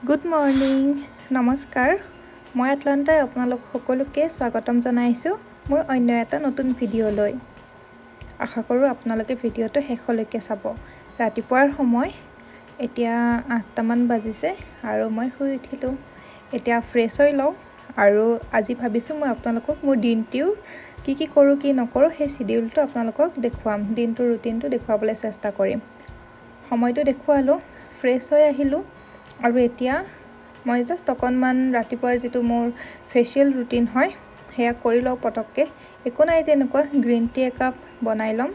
Good morning নমস্কাৰ মই আটলান্টাই আপোনালোক সকলোকে স্বাগতম জনাইছোঁ মোৰ অন্য এটা নতুন ভিডিঅ'লৈ আশা কৰোঁ আপোনালোকে ভিডিঅ'টো শেষলৈকে চাব ৰাতিপুৱাৰ সময় এতিয়া 8টা মান বাজিছে আৰু মই শুই উঠিলোঁ এতিয়া ফ্ৰেছ হৈ লওঁ আৰু আজি ভাবিছোঁ মই আপোনালোকক মোৰ দিনটোৰ কি কৰোঁ কি নকৰোঁ সেই শিডিউলটো আপোনালোকক দেখুৱাম দিনটোৰ ৰুটিনটো দেখুৱাবলৈ চেষ্টা কৰিম সময়টো দেখুৱালোঁ ফ্ৰেছ হৈ আহিলোঁ আৰু এতিয়া মই জাস্ট অকণমান ৰাতিপুৱাৰ যিটো মোৰ ফেচিয়েল ৰুটিন হয় সেয়া কৰি লওঁ পটককৈ একো নাই তেনেকুৱা গ্ৰীণ টি একাপ বনাই ল'ম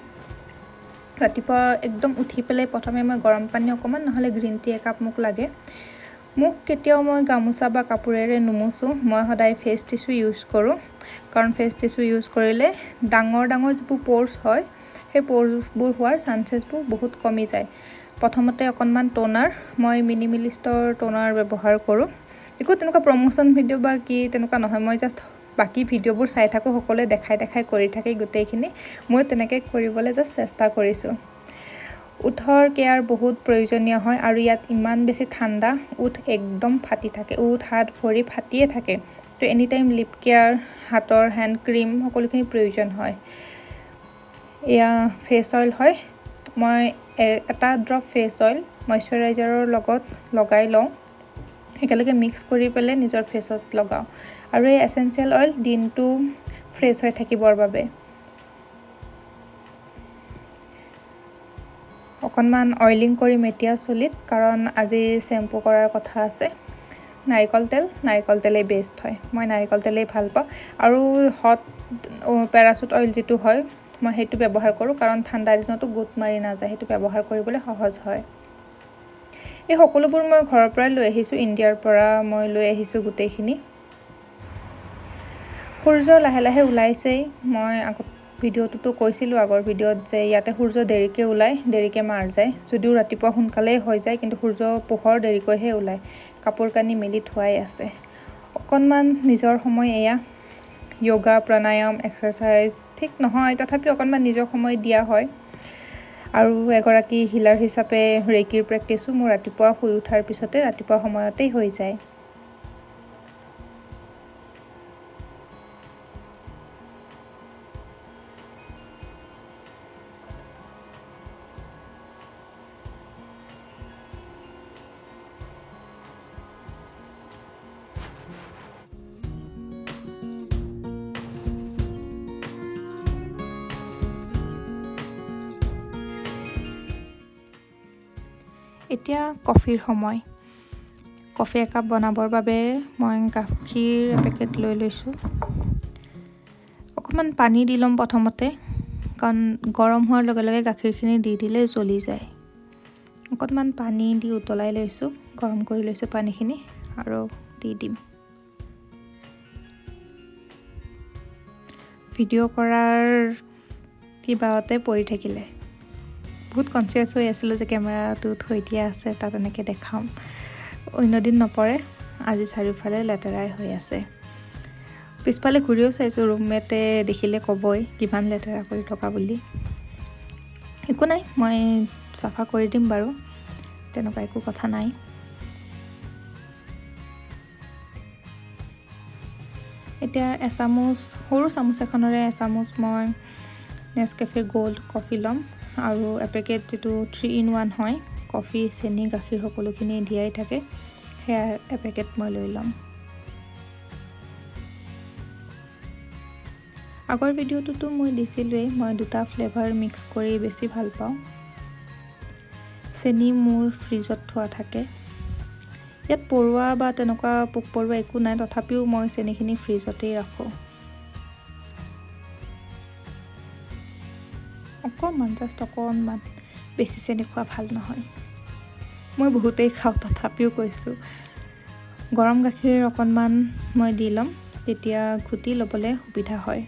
ৰাতিপুৱা একদম উঠি পেলাই প্ৰথমে মই গৰম পানী অকণমান নহ'লে গ্ৰীণ টি একাপ মোক লাগে মোক কেতিয়াও মই গামোচা বা কাপোৰেৰে নুমুচোঁ মই সদায় ফেচ টিছু ইউজ কৰোঁ কাৰণ ফেচ টিছু ইউজ কৰিলে ডাঙৰ যিবোৰ প'ৰ্ছ হয় সেই প'ৰ্ছবোৰ হোৱাৰ চান্সেছবোৰ বহুত কমি যায় প্ৰথমতে অকণমান টোনাৰ মই মিনিমিলিষ্টৰ টোনাৰ ব্যৱহাৰ কৰোঁ একো তেনেকুৱা প্ৰমোশ্যন ভিডিঅ' বা কি তেনেকুৱা নহয় মই জাষ্ট বাকী ভিডিঅ'বোৰ চাই থাকোঁ সকলোৱে দেখাই কৰি থাকে গোটেইখিনি মই তেনেকৈ কৰিবলৈ জাষ্ট চেষ্টা কৰিছোঁ ওঠৰ কেয়াৰ বহুত প্ৰয়োজনীয় হয় আৰু ইয়াত ইমান বেছি ঠাণ্ডা ওঠ একদম ফাটি থাকে ওঠ হাত ভৰি ফাটিয়ে থাকে তো এনি টাইম লিপ কেয়াৰ হাতৰ হেণ্ড ক্ৰীম সকলোখিনি প্ৰয়োজন হয় এয়া ফেচ অইল হয় মই এটা ড্ৰপ ফেচ অইল মইশ্চাৰাইজাৰৰ লগত লগাই লওঁ একেলগে মিক্স কৰি পেলাই নিজৰ ফেচত লগাওঁ আৰু এই এচেঞ্চিয়েল অইল দিনটো ফ্ৰেছ হৈ থাকিবৰ বাবে অকণমান অইলিং কৰিম এতিয়া চুলিত কাৰণ আজি শ্বেম্পু কৰাৰ কথা আছে নাৰিকল তেলেই বেষ্ট হয় মই নাৰিকল তেলেই ভাল পাওঁ আৰু হট পেৰাচুট অইল যিটো হয় মই সেইটো ব্যৱহাৰ কৰোঁ কাৰণ ঠাণ্ডা দিনতো গোট মাৰি নাযায় সেইটো ব্যৱহাৰ কৰিবলৈ সহজ হয় এই সকলোবোৰ মই ঘৰৰ পৰাই লৈ আহিছোঁ ইণ্ডিয়াৰ পৰা মই লৈ আহিছোঁ গোটেইখিনি সূৰ্য লাহে ওলাইছেই মই আগত ভিডিঅ'টোতো কৈছিলোঁ আগৰ ভিডিঅ'ত যে ইয়াতে সূৰ্য দেৰিকৈ মাৰ যায় যদিও ৰাতিপুৱা সোনকালেই হৈ যায় কিন্তু সূৰ্য পোহৰ দেৰিকৈহে ওলায় কাপোৰ কানি মেলি থোৱাই আছে অকণমান নিজৰ সময় এয়া যোগা প্ৰাণায়াম এক্সাৰচাইজ ঠিক নহয় তথাপি অকণমান নিজৰ সময় দিয়া হয় আৰু এগৰাকী হিলাৰ হিচাপে ৰেকিৰ প্ৰেক্টিছো মোৰ ৰাতিপুৱা শুই উঠাৰ পিছতে ৰাতিপুৱা সময়তেই হৈ যায় এতিয়া কফিৰ সময় কফি একাপ বনাবৰ বাবে মই গাখীৰ এপেকেট লৈ লৈছোঁ অকণমান পানী দি ল'ম প্ৰথমতে কাৰণ গৰম হোৱাৰ লগে লগে গাখীৰখিনি দি দিলে জ্বলি যায় অকণমান পানী দি উতলাই লৈছোঁ গৰম কৰি লৈছোঁ পানীখিনি আৰু দি দিম ভিডিঅ' কৰাৰ কিবাতে পৰি থাকিলে বহুত কনচিয়াছ হৈ আছিলোঁ যে কেমেৰাটো থৈ দিয়া আছে তাত এনেকৈ দেখাম অন্য দিন নপৰে আজি চাৰিওফালে লেতেৰাই হৈ আছে পিছফালে ঘূৰিও চাইছোঁ ৰুমমেটে দেখিলে ক'বই কিমান লেতেৰা কৰি থকা বুলি একো নাই মই চাফা কৰি দিম বাৰু তেনেকুৱা একো কথা নাই এতিয়া সৰু চামুচ এখনেৰে এচামুচ মই নেছকেফে গোল্ড কফি ল'ম আৰু এপেকেট যিটো 3-in-1 হয় কফি চেনি গাখীৰ সকলোখিনি দিয়াই থাকে সেয়া এপেকেট মই লৈ ল'ম আগৰ ভিডিঅ'টোতো মই দিছিলোঁৱেই মই দুটা ফ্লেভাৰ মিক্স কৰি বেছি ভাল পাওঁ চেনি মোৰ ফ্ৰিজত থোৱা থাকে ইয়াত পৰুৱা বা তেনেকুৱা পোক পৰুৱা একো নাই তথাপিও মই চেনিখিনি ফ্ৰিজতেই ৰাখোঁ অকণমান বেছি চেনি খোৱা ভাল নহয় মই বহুতেই খাওঁ তথাপিও কৈছোঁ গৰম গাখীৰ অকণমান মই দি ল'ম তেতিয়া ঘুটি ল'বলৈ সুবিধা হয়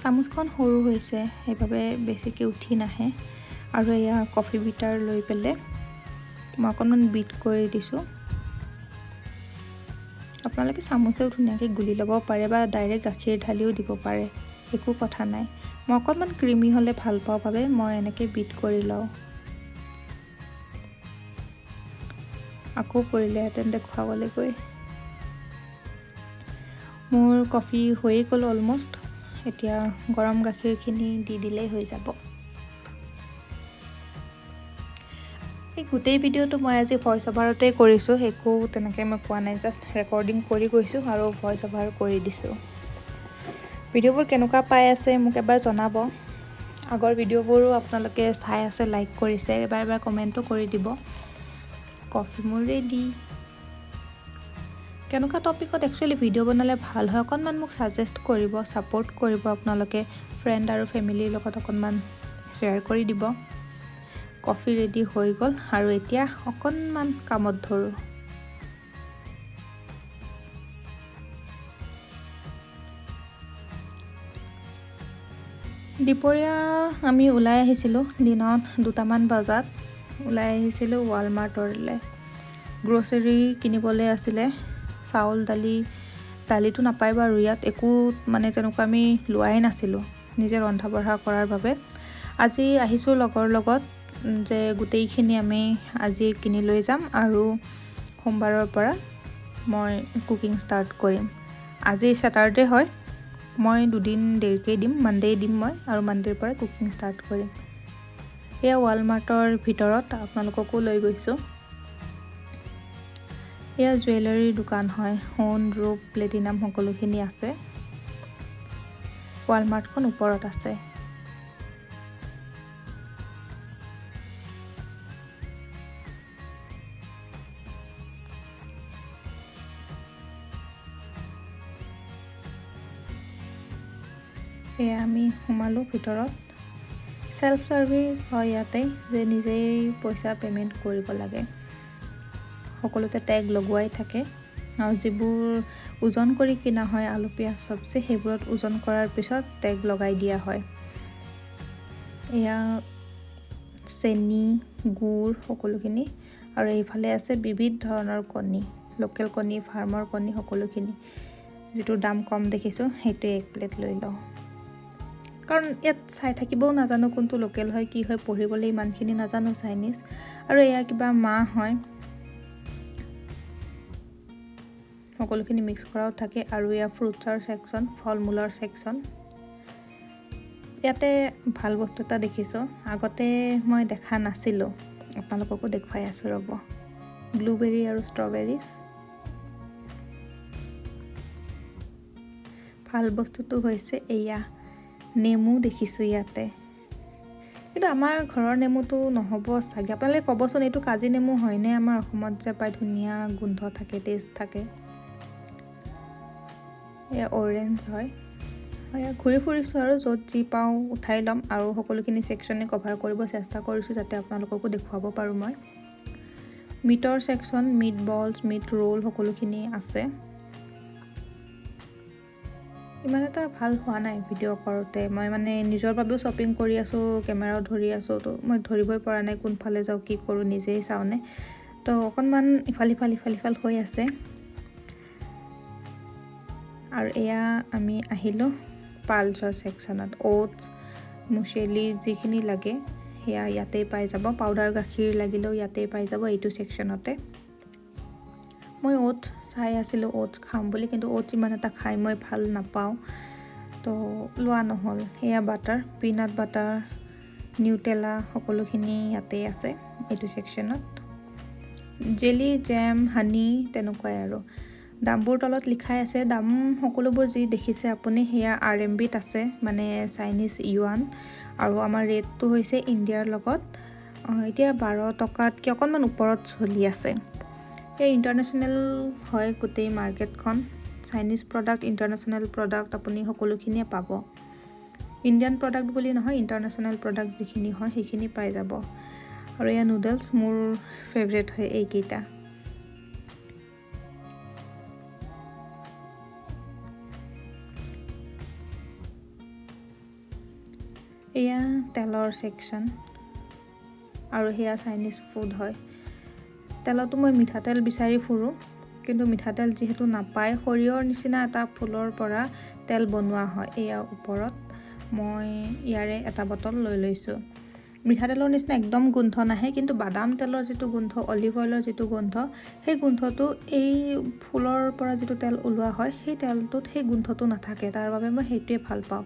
চামুচখন সৰু হৈছে সেইবাবে বেছিকৈ উঠি নাহে আৰু এয়া কফি বিটাৰ লৈ পেলাই মই অকণমান বিট কৰি দিছোঁ আপোনালোকে চামুচেও ধুনীয়াকৈ গুলি ল'ব পাৰে বা ডাইৰেক্ট গাখীৰ ঢালিও দিব পাৰে একো কথা নাই। মই অকণমান ক্ৰিমি হ'লে ভাল পাওঁ বাবে মই এনেকৈ বিট কৰি লওঁ। আকৌ পৰিলেহেঁতেন দেখুৱাবলৈ গৈ। মোৰ কফি হৈয়ে গ'ল অলমষ্ট। এতিয়া গৰম গাখীৰখিনি দি দিলেই হৈ যাব। এই গোটেই ভিডিঅ'টো মই আজি ভইচ অভাৰতেই কৰিছোঁ, একো তেনেকৈ মই কোৱা নাই, জাষ্ট ৰেকৰ্ডিং কৰি গৈছোঁ আৰু ভইচ অভাৰ কৰি দিছোঁ। ভিডিঅ'বোৰ কেনেকুৱা পাই আছে মোক এবাৰ জনাব। আগৰ ভিডিঅ'বোৰো আপোনালোকে চাই আছে, লাইক কৰিছে, এবাৰ কমেণ্টো কৰি দিব। কফি মোৰ ৰেডি। কেনেকুৱা টপিকত একচুৱেলি ভিডিঅ' বনালে ভাল হয় অকণমান মোক ছাজেষ্ট কৰিব, ছাপোৰ্ট কৰিব আপোনালোকে। ফ্ৰেণ্ড আৰু ফেমিলিৰ লগত অকণমান শ্বেয়াৰ কৰি দিব। কফি ৰেডি হৈ গ'ল আৰু এতিয়া অকণমান কামত ধৰোঁ। দুপৰীয়া আমি ওলাই আহিছিলোঁ, দিনত 2টামান বজাত ওলাই আহিছিলোঁ ৱালমাৰ্টলৈ। গ্ৰ'চাৰী কিনিবলৈ আছিলে, চাউল দালিটো নাপায় বাৰু ইয়াত, একো মানে তেনেকুৱা আমি লোৱাই নাছিলোঁ নিজে ৰন্ধা বঢ়া কৰাৰ বাবে। আজি আহিছোঁ লগৰ লগত যে গোটেইখিনি আমি আজি কিনি লৈ যাম আৰু সোমবাৰৰ পৰা মই কুকিং ষ্টাৰ্ট কৰিম। আজি ছেটাৰডে হয়, মই 2 দিন দেৰিকৈ দিম, মানডে দিম মই, আৰু মানডেৰ পৰা কুকিং ষ্টাৰ্ট কৰিম। এয়া ৱালমাৰ্টৰ ভিতৰত আপোনালোককো লৈ গৈছোঁ। এয়া জুৱেলাৰীৰ দোকান হয়, সোণ, ৰূপ, প্লেটিনাম সকলোখিনি আছে। ৱালমাৰ্টখন ওপৰত আছে। এয়া আমি সোমালোঁ ভিতৰত। চেল্ফ ছাৰ্ভিচ হয় ইয়াতে, যে নিজেই পইচা পে'মেণ্ট কৰিব লাগে। সকলোতে টেগ লগোৱাই থাকে আৰু যিবোৰ ওজন কৰি কিনা হয় আলু পিঁয়াজ চব্জি, সেইবোৰত ওজন কৰাৰ পিছত টেগ লগাই দিয়া হয়। এয়া চেনি, গুড় সকলোখিনি, আৰু এইফালে আছে বিবিধ ধৰণৰ কণী, লোকেল কণী, ফাৰ্মৰ কণী সকলোখিনি। যিটো দাম কম দেখিছোঁ সেইটোৱে 1 প্লেট লৈ লওঁ, কাৰণ ইয়াত চাই থাকিবও নাজানো কোনটো লোকেল হয় কি হয়, পঢ়িবলৈ ইমানখিনি নাজানো চাইনিজ। আৰু এয়া কিবা মাহ হয়, সকলোখিনি মিক্স কৰাও থাকে। আৰু এয়া ফ্ৰুটছৰ ছেকশ্যন, ফল মূলৰ ছেকশ্যন। ইয়াতে ভাল বস্তু এটা দেখিছোঁ, আগতে মই দেখা নাছিলোঁ, আপোনালোককো দেখুৱাই আছোঁ ৰ'ব। ব্লুবেৰী আৰু ষ্ট্ৰবেৰিজ। ভাল বস্তুটো হৈছে এয়া নেমু দেখিছোঁ ইয়াতে, কিন্তু আমাৰ ঘৰৰ নেমুটো নহ'ব চাগে। আপোনালোকে ক'বচোন এইটো কাজি নেমু হয়নে? আমাৰ অসমত যে পায়, ধুনীয়া গোন্ধ থাকে, টেষ্ট থাকে। এয়া অৰেঞ্জ হয়। এয়া ঘূৰি ফুৰিছোঁ আৰু য'ত যি পাওঁ উঠাই ল'ম, আৰু সকলোখিনি ছেকশ্যনে কভাৰ কৰিব চেষ্টা কৰিছোঁ যাতে আপোনালোককো দেখুৱাব পাৰোঁ মই। মিটৰ ছেকশ্যন, মিট বলছ, মিট ৰোল সকলোখিনি আছে। ইমান এটা ভাল হোৱা নাই ভিডিঅ' কৰোঁতে, মই মানে নিজৰ বাবেও শ্বপিং কৰি আছোঁ, কেমেৰাও ধৰি আছোঁ, তো মই ধৰিবই পৰা নাই কোনফালে যাওঁ, কি কৰোঁ, নিজেই চাওঁনে। তো অকণমান ইফাল সিফাল হৈ আছে। আৰু এয়া আমি আহিলোঁ পালছৰ ছেকশ্যনত। অ'টছ, মুছেলি যিখিনি লাগে সেয়া ইয়াতেই পাই যাব। পাউডাৰ গাখীৰ লাগিলেও ইয়াতেই পাই যাব, এইটো ছেকশ্যনতে। মই অ'টছ চাই আছিলোঁ, অ'টছ খাম বুলি, কিন্তু অ'টছ ইমান এটা খাই মই ভাল নাপাওঁ, তো লোৱা নহ'ল। এয়া বাটাৰ, পিনাট বাটাৰ, নিউটেলা সকলোখিনি ইয়াতেই আছে এইটো ছেকশ্যনত। জেলি, জেম, হানি তেনেকুৱাই আৰু। দামবোৰ তলত লিখাই আছে, দাম সকলোবোৰ যি দেখিছে আপুনি সেয়া RMBত আছে, মানে চাইনিজ ইউৱান, আৰু আমাৰ ৰেটটো হৈছে ইণ্ডিয়াৰ লগত এতিয়া 12 টকাতকৈ অকণমান ওপৰত চলি আছে। এই ইণ্টাৰনেশ্যনেল হয় গোটেই মাৰ্কেটখন, চাইনিজ প্ৰডাক্ট, ইণ্টাৰনেশ্যনেল প্ৰডাক্ট আপুনি সকলোখিনিয়ে পাব। ইণ্ডিয়ান প্ৰডাক্ট বুলি নহয়, ইণ্টাৰনেশ্যনেল প্ৰডাক্ট যিখিনি হয় সেইখিনি পাই যাব। আৰু এয়া নুডলছ, মোৰ ফেভৰেট হয় এইকেইটা। এয়া তেলৰ ছেকশ্যন, আৰু সেয়া চাইনিজ ফুড হয়। তেলতো মই মিঠাতেল বিচাৰি ফুৰোঁ, কিন্তু মিঠাতেল যিহেতু নাপায়, সৰিয়হৰ নিচিনা এটা ফুলৰ পৰা তেল বনোৱা হয়। এয়া ওপৰত মই ইয়াৰে এটা বটল লৈ লৈছোঁ। মিঠাতেলৰ নিচিনা একদম গোন্ধ নাহে, কিন্তু বাদাম তেলৰ যিটো গোন্ধ, অলিভ অইলৰ যিটো গোন্ধ, সেই গোন্ধটো এই ফুলৰ পৰা যিটো তেল ওলোৱা হয় সেই তেলটোত সেই গোন্ধটো নাথাকে। তাৰ বাবে মই সেইটোৱে ভাল পাওঁ।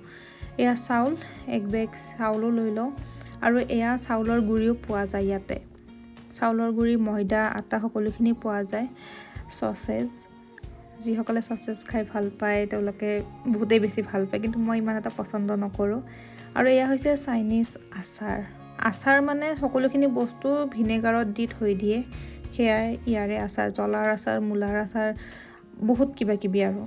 এয়া চাউল, 1 বেগ চাউলো লৈ লওঁ। আৰু এয়া চাউলৰ গুড়িও পোৱা যায় ইয়াতে। চাউলৰ গুড়ি, ময়দা, আটা সকলোখিনি পোৱা যায়। চচেজ, যিসকলে চচেজ খাই ভাল পায় তেওঁলোকে বহুতেই বেছি ভাল পায়, কিন্তু মই ইমান এটা পচন্দ নকৰোঁ। আৰু এয়া হৈছে চাইনিজ আচাৰ। আচাৰ মানে সকলোখিনি বস্তু ভিনেগাৰত দি থৈ দিয়ে, সেয়াই ইয়াৰে আচাৰ। জ্বলাৰ আচাৰ, মূলাৰ আচাৰ, বহুত কিবা কিবি আৰু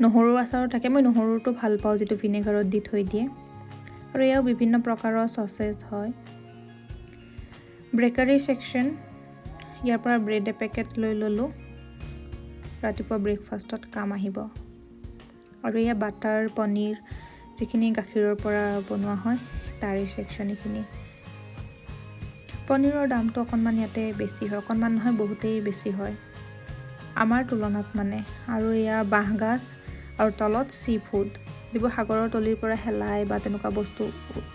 নহৰুৰ আচাৰো থাকে। মই নহৰুটো ভাল পাওঁ যিটো ভিনেগাৰত দি থৈ দিয়ে। আৰু এয়াও বিভিন্ন প্ৰকাৰৰ চচেজ হয়। বেকাৰী ছেকশ্যন, ইয়াৰ পৰা ব্ৰেড এপেকেট লৈ ল'লোঁ, ৰাতিপুৱা ব্ৰেকফাষ্টত কাম আহিব। আৰু এয়া বাটাৰ, পনীৰ, যিখিনি গাখীৰৰ পৰা বনোৱা হয় তাৰে ছেকশ্যন এইখিনি। পনীৰৰ দামটো অকণমান ইয়াতে বেছি হয়, অকণমান নহয় বহুতেই বেছি হয় আমাৰ তুলনাত মানে। আৰু এয়া বাঁহগাজ আৰু তলত চি ফুড, যিবোৰ সাগৰৰ তলিৰ পৰা শেলাই বা তেনেকুৱা বস্তু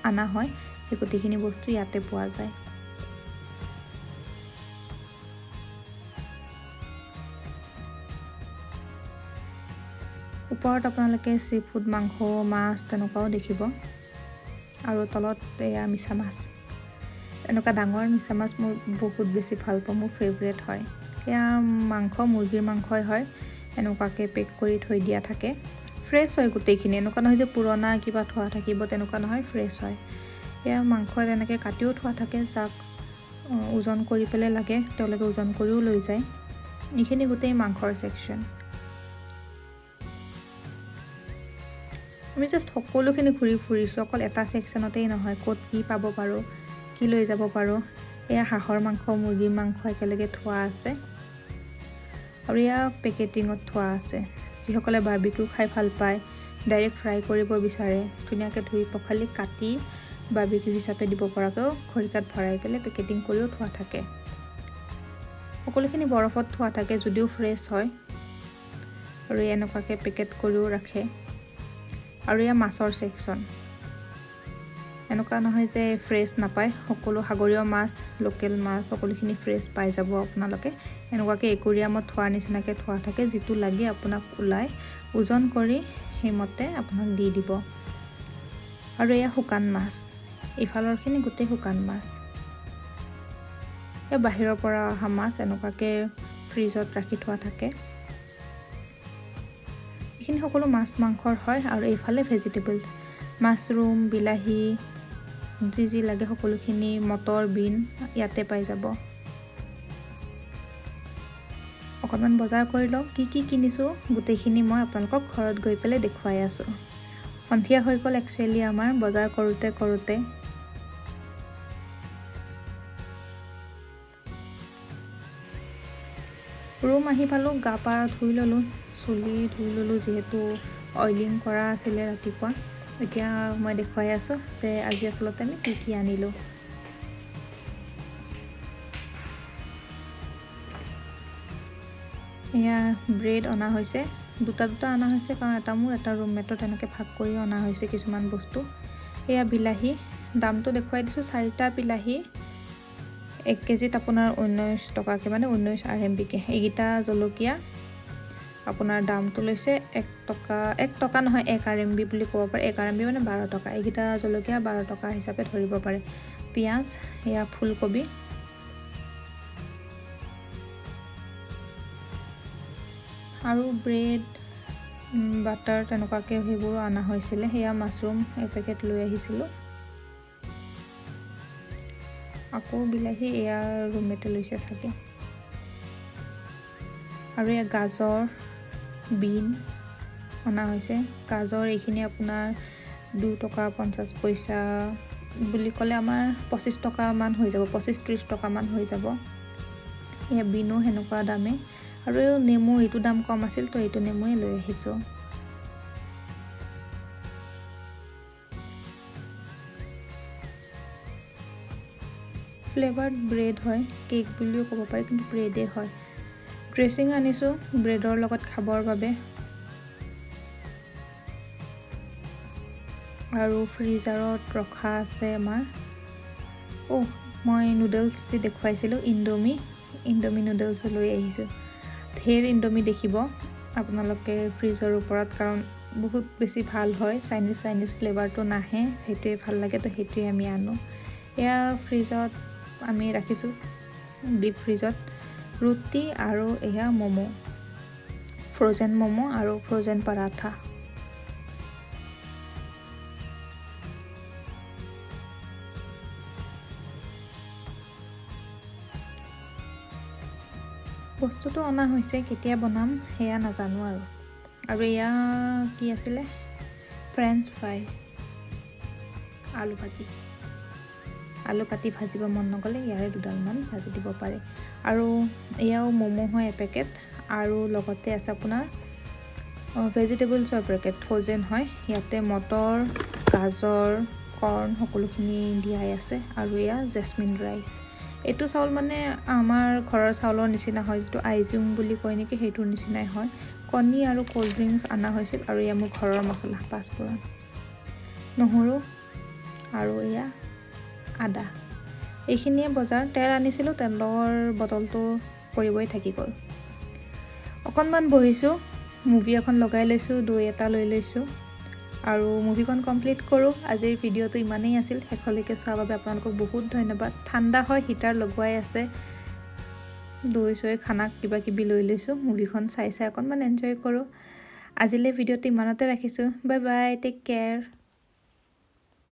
অনা হয়, সেই গোটেইখিনি বস্তু ইয়াতে পোৱা যায়। ওপৰত আপোনালোকে চি ফুড, মাংস, মাছ তেনেকুৱাও দেখিব। আৰু তলত এয়া মিছা মাছ, এনেকুৱা ডাঙৰ মিছা মাছ মোৰ বহুত বেছি ভাল পাওঁ, মোৰ ফেভৰেট হয়। এয়া মাংস, মুৰ্গীৰ মাংসই হয়, এনেকুৱাকৈ পেক কৰি থৈ দিয়া থাকে। ফ্ৰেছ হয় গোটেইখিনি, এনেকুৱা নহয় যে পুৰণা কিবা থোৱা থাকিব, তেনেকুৱা নহয়, ফ্ৰেছ হয়। এয়া মাংস তেনেকৈ কাটিও থোৱা থাকে, যাক ওজন কৰি পেলাই লাগে তেওঁলোকে ওজন কৰিও লৈ যায়। এইখিনি গোটেই মাংসৰ ছেকশ্যন। আমি জাষ্ট সকলোখিনি ঘূৰি ফুৰিছোঁ, অকল এটা ছেকশ্যনতেই নহয়, ক'ত কি পাব পাৰোঁ, কি লৈ যাব পাৰোঁ। এয়া হাঁহৰ মাংস, মুৰ্গীৰ মাংস একেলগে থোৱা আছে। আৰু এয়া পেকেটিঙত থোৱা আছে। যিসকলে বাৰ্বিকিউ খাই ভাল পায়, ডাইৰেক্ট ফ্ৰাই কৰিব বিচাৰে, ধুনীয়াকৈ ধুই পখালি কাটি বাৰ্বিকিউ হিচাপে দিব পৰাকৈও খৰিকাত ভৰাই পেলাই পেকেটিং কৰিও থোৱা থাকে। সকলোখিনি বৰফত থোৱা থাকে যদিও ফ্ৰেছ হয়। আৰু এনেকুৱাকৈ পেকেট কৰিও ৰাখে। আৰু এয়া মাছৰ ছেকশ্যন। এনেকুৱা নহয় যে ফ্ৰেছ নাপায়, সকলো সাগৰীয় মাছ, লোকেল মাছ সকলোখিনি ফ্ৰেছ পাই যাব আপোনালোকে। এনেকুৱাকৈ একুৰিয়ামত থোৱাৰ নিচিনাকৈ থোৱা থাকে, যিটো লাগে আপোনাক ওলাই ওজন কৰি সেইমতে আপোনাক দি দিব। আৰু এয়া শুকান মাছ, এইফালৰখিনি গোটেই শুকান মাছ। এয়া বাহিৰৰ পৰা অহা মাছ, এনেকুৱাকৈ ফ্ৰিজত ৰাখি থোৱা থাকে। এইখিনি সকলো মাছ মাংসৰ হয়। আৰু এইফালে ভেজিটেবলছ, মাছৰুম, বিলাহী, যি যি লাগে সকলোখিনি, মটৰ, বিন ইয়াতে পাই যাব। অকণমান বজাৰ কৰি লওঁ, কি কি কিনিছোঁ গোটেইখিনি মই আপোনালোকক ঘৰত গৈ পেলাই দেখুৱাই আছোঁ। সন্ধিয়া হৈ গ'ল একচুৱেলি আমাৰ বজাৰ কৰোঁতে কৰোঁতে। ৰুম আহি পালোঁ, গা পা ধুই ল'লোঁ, চুলি ধুই ল'লোঁ, যিহেতু অইলিং কৰা আছিলে ৰাতিপুৱা। এতিয়া মই দেখুৱাই আছোঁ যে আজি আচলতে আমি কি কি আনিলোঁ। এয়া ব্ৰেড অনা হৈছে, দুটা অনা হৈছে, কাৰণ এটা মোৰ এটা ৰুমমেটৰ, তেনেকৈ ভাগ কৰি অনা হৈছে কিছুমান বস্তু। এয়া বিলাহী, দামটো দেখুৱাই দিছোঁ। 4টা বিলাহী 1 কেজিত আপোনাৰ 19 টকাকৈ, মানে 19 RMBকৈ। এইকেইটা জলকীয়া আপোনাৰ দামটো লৈছে 1 টকা নহয়, 1 RMB বুলি ক'ব পাৰে। 1 RMB মানে 12 টকা। এইকেইটা জলকীয়া 12 টকা হিচাপে ধৰিব পাৰে। পিঁয়াজ, এয়া ফুলকবি, আৰু ব্ৰেড, বাটাৰ তেনেকুৱাকৈ সেইবোৰো অনা হৈছিলে। সেয়া মাছৰুম এপেকেট লৈ আহিছিলোঁ। আকৌ বিলাহী, এয়া ৰুমমেটে লৈছে চাগে। আৰু এয়া গাজৰ, বিন অনা হৈছে। গাজৰ এইখিনি আপোনাৰ 2 টকা 50 পইচা বুলি ক'লে আমাৰ 25 টকামান হৈ যাব, 25-30 টকামান হৈ যাব। এয়া বিনো সেনেকুৱা দামে। আৰু নেমু, এইটো দাম কম আছিল, তো এইটো নেমুৱে লৈ আহিছোঁ। ফ্লেভাৰ্ড ব্ৰেড হয়, কেক বুলিও ক'ব পাৰি, কিন্তু ব্ৰেডে হয়। ড্ৰেছিং আনিছোঁ ব্ৰেডৰ লগত খাবৰ বাবে। আৰু ফ্ৰিজাৰত ৰখা আছে আমাৰ মই নুডলছ যে দেখুৱাইছিলোঁ ইণ্ডোমি নুডলছ লৈ আহিছোঁ। ঢেৰ ইণ্ডোমি দেখিব আপোনালোকে ফ্ৰিজৰ ওপৰত, কাৰণ বহুত বেছি ভাল হয়, চাইনিজ ফ্লেভাৰটো নাহে, সেইটোৱে ভাল লাগে, তো সেইটোৱে আমি আনো। এয়া ফ্ৰিজত আমি ৰাখিছোঁ, ডিপ ফ্ৰিজত ৰুটি আৰু এয়া ফ্ৰ'জেন ম'ম' আৰু ফ্ৰ'জেন পৰাঠা। বস্তুটো অনা হৈছে, কেতিয়া বনাম সেয়া নাজানো আৰু এয়া কি আছিলে, ফ্ৰেঞ্চ ফ্ৰাই, আলু কাটি ভাজিব মন নগ'লে ইয়াৰে দুডালমান ভাজি দিব পাৰে। আৰু এয়াও ম'ম' হয় এপেকেট, আৰু লগতে আছে আপোনাৰ ভেজিটেবলছৰ পেকেট, ফ্ৰ'জেন হয়। ইয়াতে মটৰ, গাজৰ, কৰ্ণ সকলোখিনি দিয়াই আছে। আৰু এয়া জেচমিন ৰাইচ। এইটো চাউল মানে আমাৰ ঘৰৰ চাউলৰ নিচিনা হয়, যিটো আইজোং বুলি কয় নেকি, সেইটোৰ নিচিনাই হয়। কণী আৰু ক'ল্ড ড্ৰিংকছ অনা হৈছিল, আৰু এয়া মোৰ ঘৰৰ মছলা, পাঁচফোৰণ, নহৰু আৰু এয়া আদা। এইখিনিয়ে বজাৰ। তেল আনিছিলোঁ, তেলৰ বটলটো কৰিবই থাকি গ'ল। অকণমান বহিছোঁ, মুভি এখন লগাই লৈছোঁ, দৈ এটা লৈ লৈছোঁ, আৰু মুভিখন কমপ্লিট কৰোঁ। আজিৰ ভিডিঅ'টো ইমানেই আছিল। শেষলৈকে চোৱাৰ বাবে আপোনালোকক বহুত ধন্যবাদ। ঠাণ্ডা হয়, হিটাৰ লগোৱাই আছে, দৈ চৈ খানা কিবা কিবি লৈ লৈছোঁ, মুভিখন চাই অকণমান এনজয় কৰোঁ। আজিলৈ ভিডিঅ'টো ইমানতে ৰাখিছোঁ। Bye bye, take care.